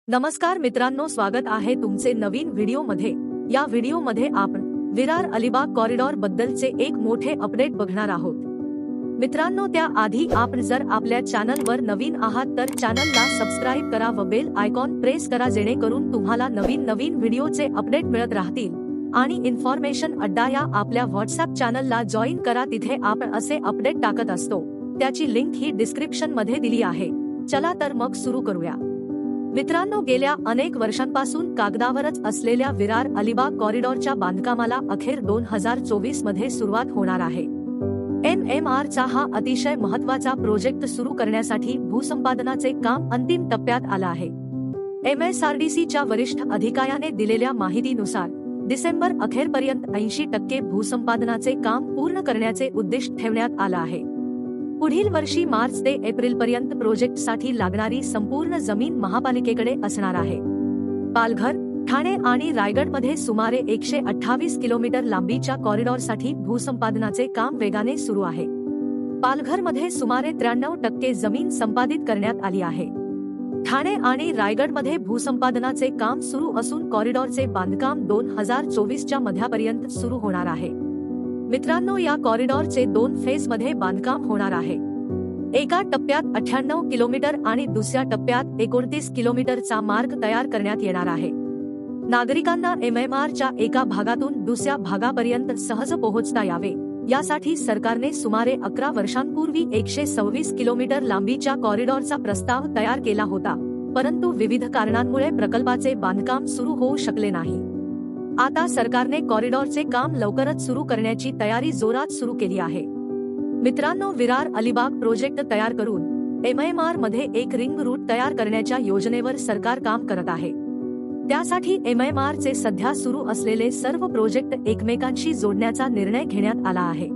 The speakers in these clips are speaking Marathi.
नमस्कार मित्रांनो, स्वागत आहे तुमचे नवीन व्हिडिओमध्ये। या व्हिडिओमध्ये आपण विरार अलिबाग कॉरिडॉर बद्दलचे एक मोठे अपडेट बघणार आहोत। मित्रांनो, त्याआधी आपण जर आपल्या चॅनलवर नवीन आहात तर चॅनलला सबस्क्राइब करा व बेल आयकॉन प्रेस करा, जेणेकरून तुम्हाला नवीन व्हिडिओचे अपडेट मिळत राहतील। आणि इन्फॉर्मेशन अड्डा या आपल्या व्हॉट्सअप चॅनलला जॉईन करा, तिथे आपण असे अपडेट टाकत असतो। त्याची लिंक ही डिस्क्रिप्शन मध्ये दिली आहे। चला तर मग सुरू करूया। मित्रांनो, गेल्या अनेक वर्षांपासून कागदावरच असलेल्या विरार अलिबाग कॉरिडॉरच्या बांधकामाला अखेर 2024 मध्ये सुरुवात होणार आहे। MMR चा हा अतिशय महत्त्वाचा प्रोजेक्ट सुरू करण्यासाठी भूसंपादनाचे काम अंतिम टप्प्यात आलं आहे। MSRDC च्या वरिष्ठ अधिकाऱ्याने दिलेल्या माहितीनुसार डिसेंबर अखेरपर्यंत 80% भूसंपादनाचे काम पूर्ण करण्याचे उद्दिष्ट ठेवण्यात आलं आहे। पुढील वर्षी मार्च ते एप्रिलपर्यंत प्रोजेक्टसाठी लागणारी संपूर्ण जमीन महापालिकेकडे असणार आहे। पालघर, ठाणे आणि रायगडमध्ये सुमारे 128 किलोमीटर लांबीच्या कॉरिडॉरसाठी भूसंपादनाचे काम वेगाने सुरू आहे। पालघरमध्ये सुमारे 93% जमीन संपादित करण्यात आली आहे। ठाणे आणि रायगडमध्ये भूसंपादनाचे काम सुरू असून कॉरिडॉरचे बांधकाम 2024 च्या मध्यापर्यंत सुरू होणार आहे। मित्रांनो, या कॉरिडॉरचे 2 फेजमध्ये बांधकाम होणार आहे। एका टप्प्यात 98 किलोमीटर आणि दुसऱ्या टप्प्यात 29 किलोमीटरचा मार्ग तयार करण्यात येणार आहे। नागरिकांना MMR च्या एका भागातून दुसऱ्या भागापर्यंत सहज पोहोचता यावे, यासाठी सरकारने सुमारे 11 वर्षांपूर्वी 126 किलोमीटर लांबीच्या कॉरिडॉरचा प्रस्ताव तयार केला होता, परंतु विविध कारणांमुळे प्रकल्पाचे बांधकाम सुरू होऊ शकले नाही। आता सरकारने कॉरिडॉरचे काम लवकरच सुरू करण्याची तयारी जोरात सुरू केली आहे। मित्रांनो, विरार अलिबाग प्रोजेक्ट तयार करून MMR मध्ये एक रिंग रूट तयार करण्याच्या योजनेवर सरकार काम करत आहे। त्यासाठी MMR चे सध्या सुरू असलेले सर्व प्रोजेक्ट एकमेकांशी जोडण्याचा निर्णय घेण्यात आला आहे।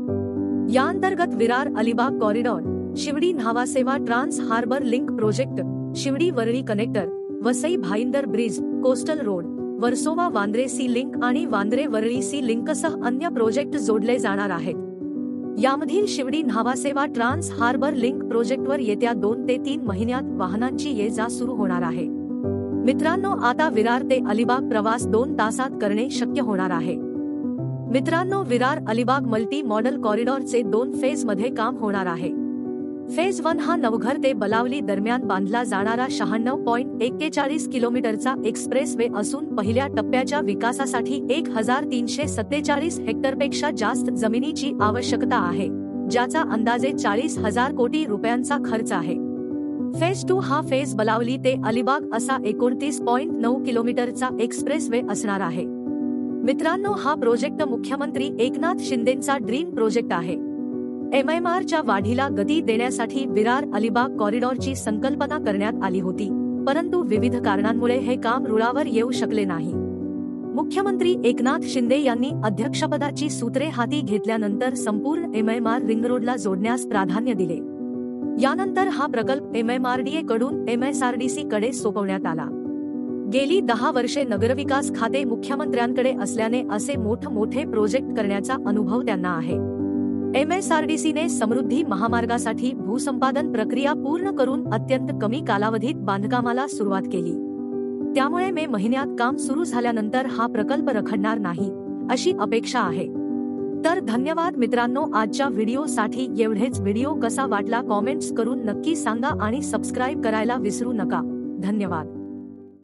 या अंतर्गत Virar Alibaug corridor, Sewri Nhava Sheva trans harbour link project, Sewri Worli connector, Vasai Bhayandar bridge, coastal road, Versova Bandra sea link आणि वांद्रे वरळी सी लिंकसह अन्य प्रोजेक्ट जोडले जाणार आहेत। यामधील Shivdi Nhava Sheva trans harbour link प्रोजेक्टवर येत्या 2 ते 3 महिन्यात वाहनांची ये-जा सुरू होणार आहे। मित्रांनो, आता विरार ते अलिबाग प्रवास 2 तासात करणे शक्य होणार आहे। मित्रांनो, विरार अलिबाग मल्टी मॉडल कॉरिडॉरचे 2 फेजमध्ये काम होणार आहे। फेज 1 हा नवघर ते बलावली दरम्यान बांधला जाणारा 96.41 किलोमीटरचा एक्सप्रेस वे असून पहिल्या टप्प्याच्या विकासासाठी 1347 हेक्टरपेक्षा जास्त जमिनीची आवश्यकता आहे, ज्याचा अंदाजे 40,000 कोटी रुपयांचा खर्च आहे। फेज 2 हा फेज बलावली ते अलिबाग असा 29.9 किलोमीटरचा एक्सप्रेस वे असणार आहे। मित्रांनो, हा प्रोजेक्ट मुख्यमंत्री एकनाथ शिंदेंचा ड्रीम प्रोजेक्ट आहे। MMR च्या वाढीला गती देण्यासाठी विरार अलिबाग कॉरिडॉरची संकल्पना करण्यात आली होती, परंतु विविध कारणांमुळे हे काम रुळावर येऊ शकले नाही। मुख्यमंत्री एकनाथ शिंदे यांनी अध्यक्षपदाची सूत्रे हाती घेतल्यानंतर संपूर्ण MMR रिंगरोडला जोडण्यास प्राधान्य दिले। यानंतर हा प्रकल्प MMRDA कडून MSRDC कडे सोपवण्यात आला। गेली 10 वर्षे नगरविकास खाते मुख्यमंत्र्यांकडे असल्याने असे मोठे प्रोजेक्ट करण्याचा अनुभव त्यांना आहे। MSRDC ने समृद्धी महामार्गासाठी भूसंपादन प्रक्रिया पूर्ण करून अत्यंत कमी कालावधीत बांधकामाला सुरुवात केली। त्यामुळे मे महिन्यात काम सुरू झाल्यानंतर हा प्रकल्प रखडणार नाही, अशी अपेक्षा आहे। तर धन्यवाद मित्रांनो, आजच्या व्हिडिओसाठी एवढेच। व्हिडिओ कसा वाटला कॉमेंट्स करून नक्की सांगा आणि सबस्क्राइब करायला विसरू नका। धन्यवाद।